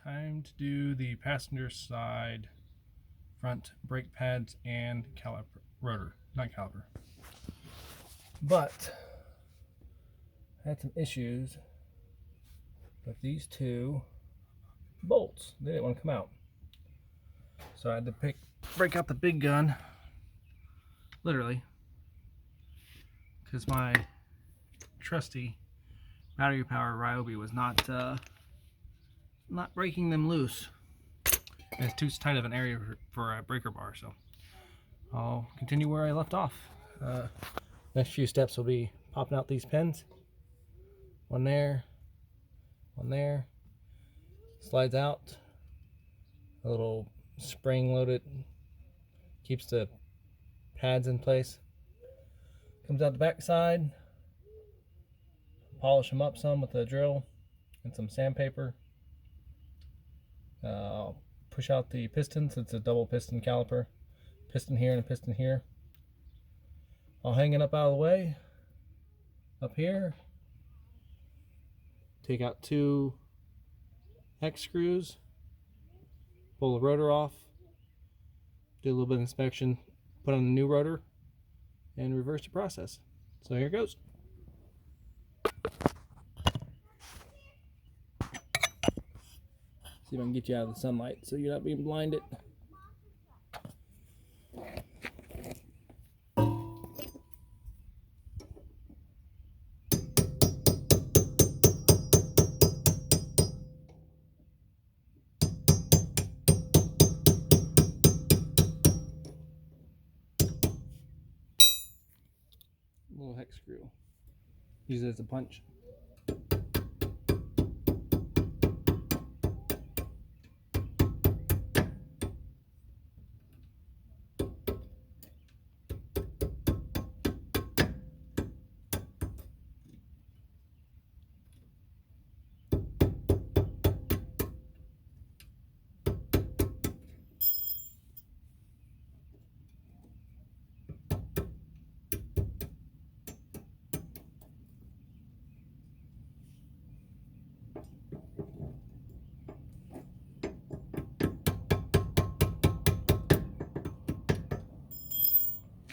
Time to do the passenger side front brake pads and caliper rotor, not caliper. But I had some issues with these two bolts. They didn't want to come out. So I had to break out the big gun, literally, because my trusty battery power Ryobi was not breaking them loose. And it's too tight of an area for a breaker bar, so I'll continue where I left off. Next few steps will be popping out these pins. One there, slides out. A little spring loaded, keeps the pads in place. Comes out the back side. Polish them up some with a drill and some sandpaper. Push out the pistons. It's a double piston caliper. Piston here and a piston here. I'll hang it up out of the way. Up here. Take out 2 hex screws. Pull the rotor off. Do a little bit of inspection. Put on the new rotor. And reverse the process. So here it goes. See if I can get you out of the sunlight so you're not being blinded. Little hex screw. Use it as a punch.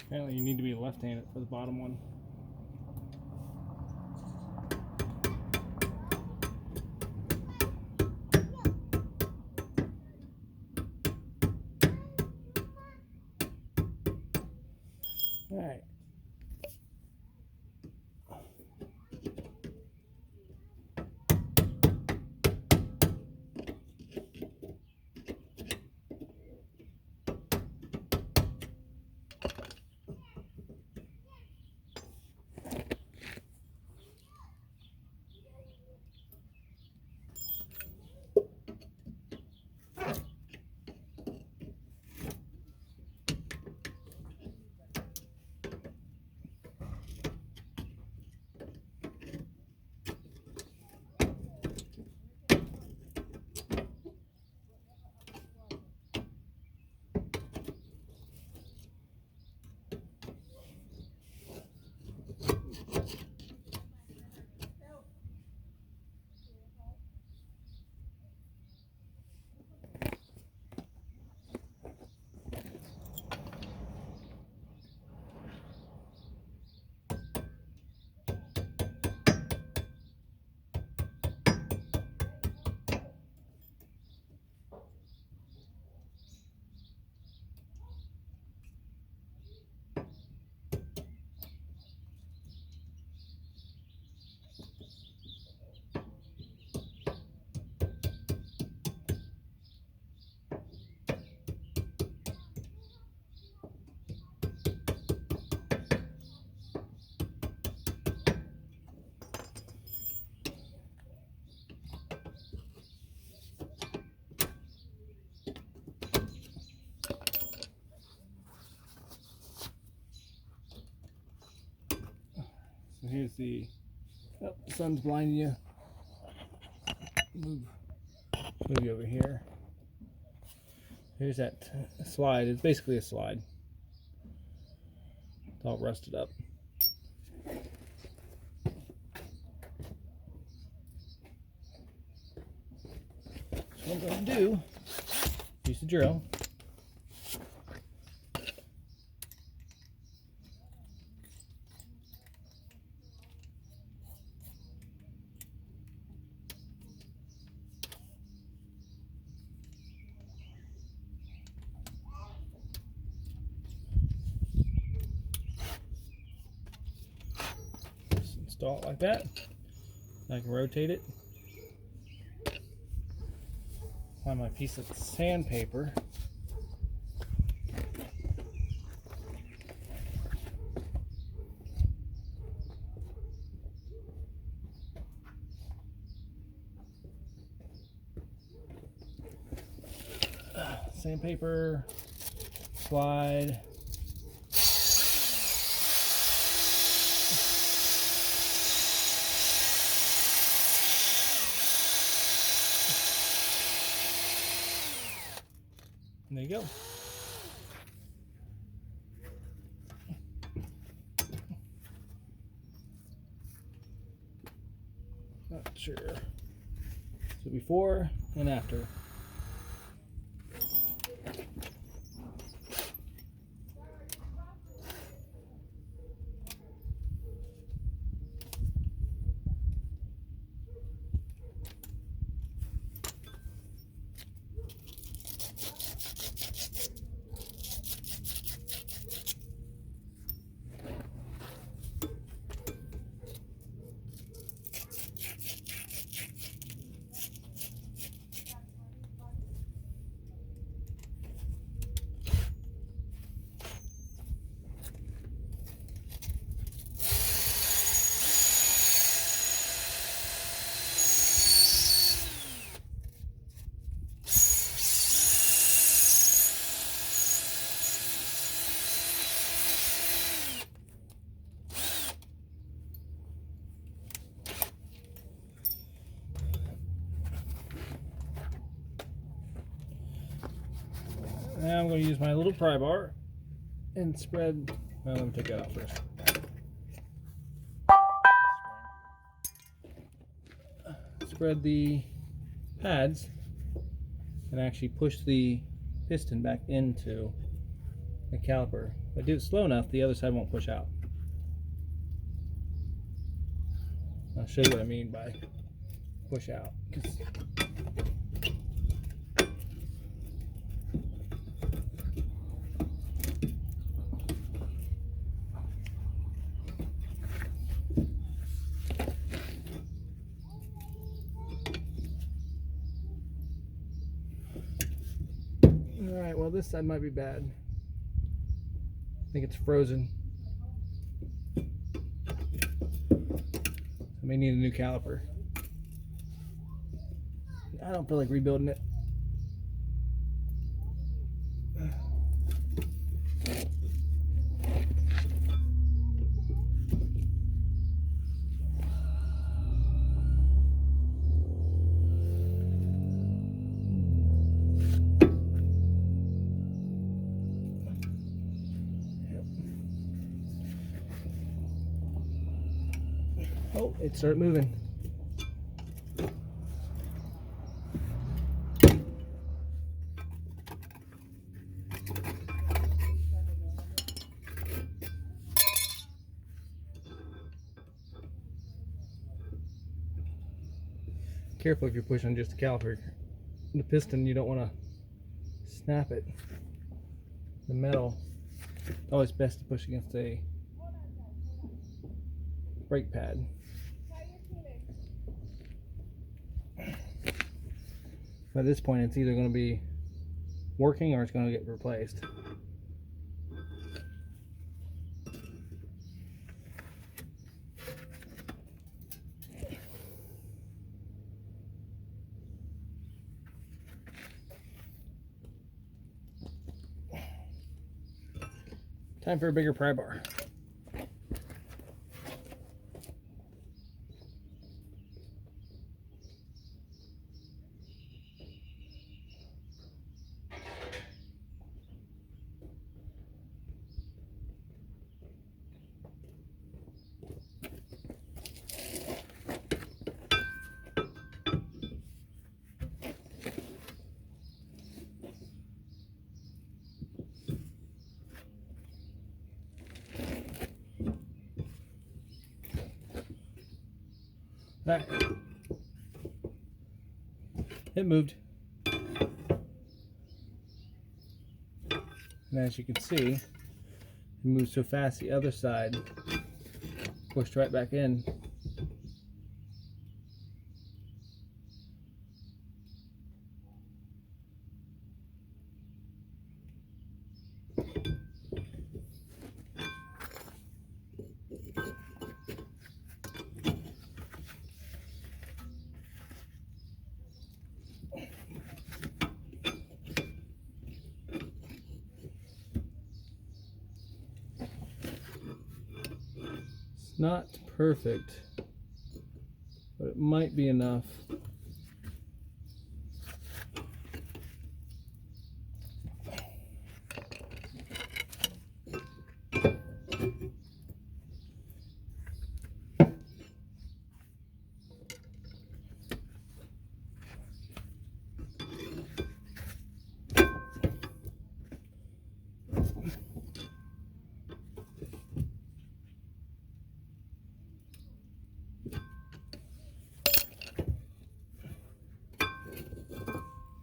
Apparently you need to be left-handed for the bottom one. All right. So here's the sun's blinding you. Move you over here. Here's that slide. It's basically a slide. It's all rusted up. what I'm going to do, use the drill. Just install it like that. I can rotate it. Find my piece of sandpaper. Sandpaper, slide. And there you go. Not sure. So before and after. Now I'm going to use my little pry bar and spread. Well, let me take that out first. Spread the pads and actually push the piston back into the caliper. If I do it slow enough, the other side won't push out. I'll show you what I mean by push out. Alright, well this side might be bad. I think it's frozen. I may need a new caliper. I don't feel like rebuilding it. Oh, it started moving. Careful if you're pushing just the caliper. The piston, you don't want to snap it. The metal, always best to push against a brake pad. At this point, it's either going to be working or it's going to get replaced. Time for a bigger pry bar. Alright. It moved. And as you can see, it moved so fast the other side pushed right back in. Not perfect, but it might be enough.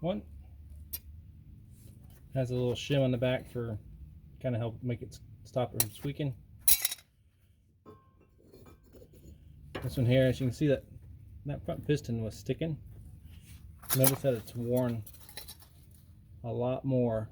One has a little shim on the back for kind of help make it stop it from squeaking. This one here, as you can see, that front piston was sticking. Notice that it's worn a lot more.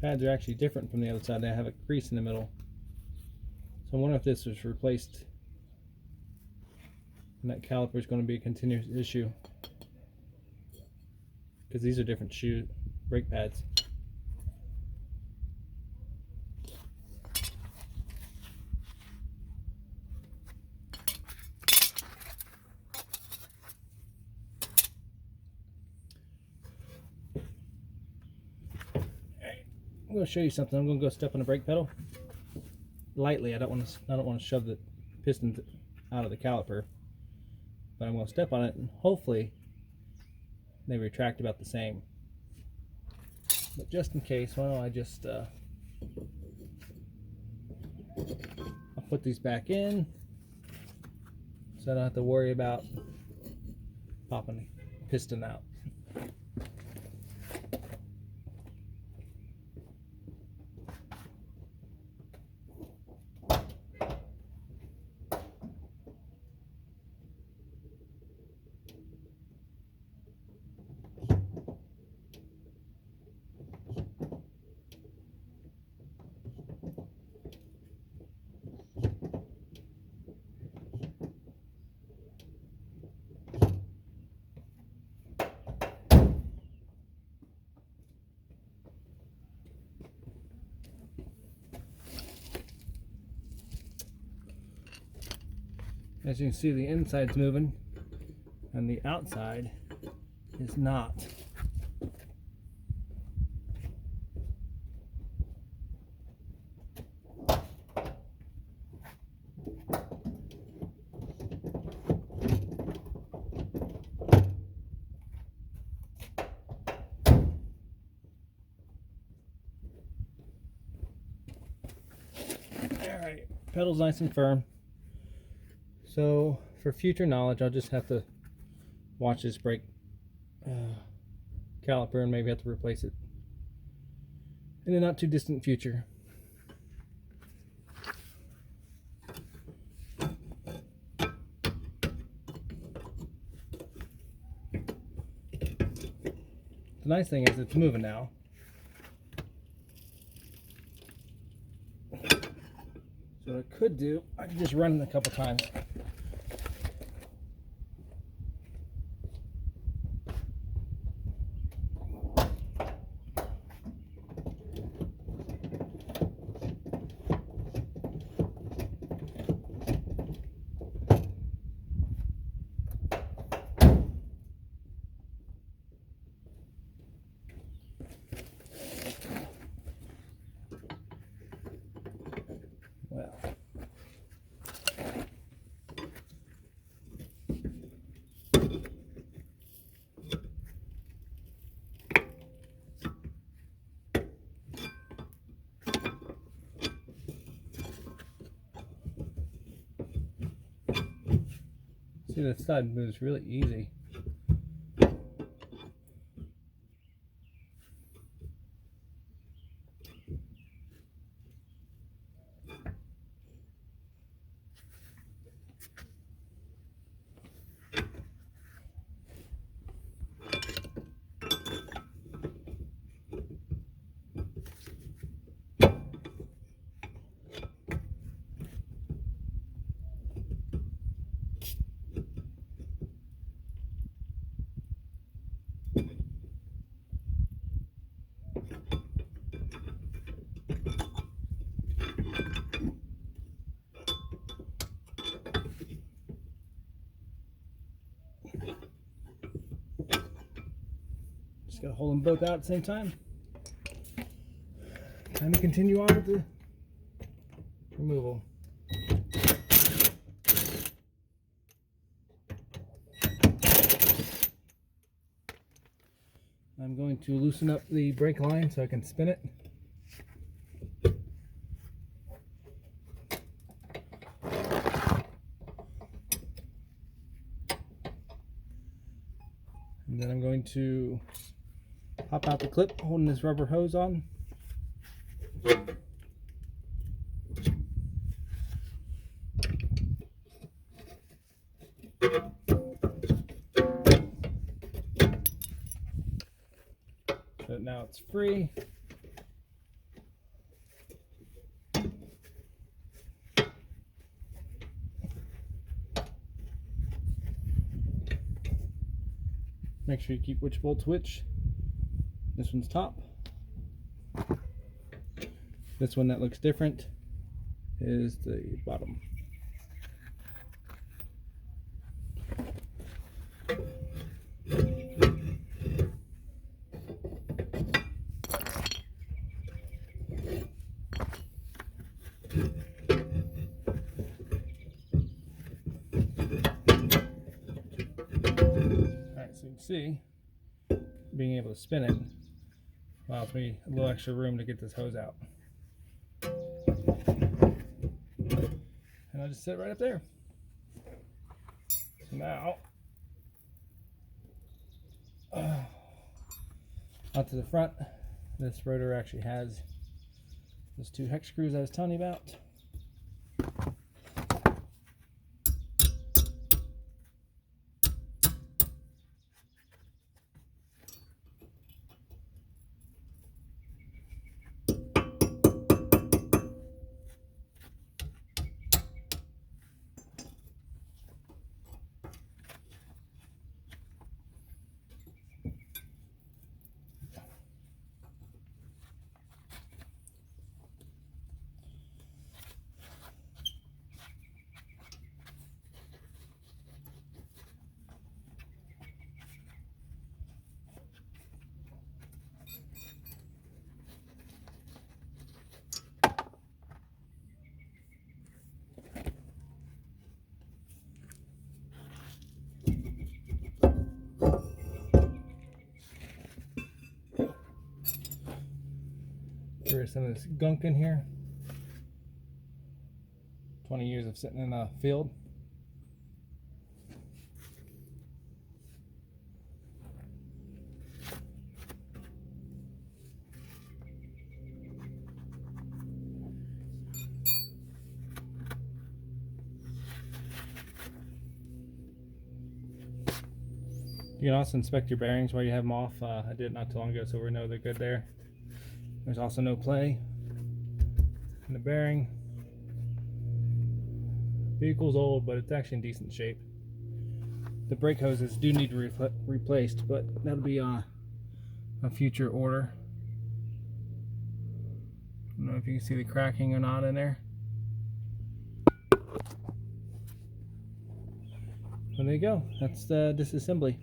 Pads are actually different from the other side. They have a crease in the middle. So I wonder if this was replaced and that caliper is going to be a continuous issue, because these are different brake pads. I'm going to show you something. I'm going to go step on the brake pedal lightly. I don't want to shove the piston out of the caliper, but I'm going to step on it and hopefully they retract about the same. But just in case, why don't I just I'll put these back in so I don't have to worry about popping the piston out. As you can see, the inside's moving and the outside is not. Alright, pedal's nice and firm. So for future knowledge, I'll just have to watch this brake caliper and maybe have to replace it in the not too distant future. The nice thing is it's moving now. So what I could do, I could just run it a couple times. See, the stud moves really easy. Just gotta hold them both out at the same time. Time to continue on with the removal. I'm going to loosen up the brake line so I can spin it. And then I'm going to pop out the clip holding this rubber hose on. So now it's free. Make sure you keep which bolt's which. This one's top. This one that looks different is the bottom. So you can see, being able to spin it allows me a little extra room to get this hose out. And I'll just sit right up there. So now, onto the front, this rotor actually has those two hex screws I was telling you about. There's some of this gunk in here. 20 years of sitting in a field. You can also inspect your bearings while you have them off. I did it not too long ago, so we know they're good there. There's also no play in the bearing. Vehicle's old, but it's actually in decent shape. The brake hoses do need to be replaced, but that'll be a future order. I don't know if you can see the cracking or not in there. So there you go. That's the disassembly.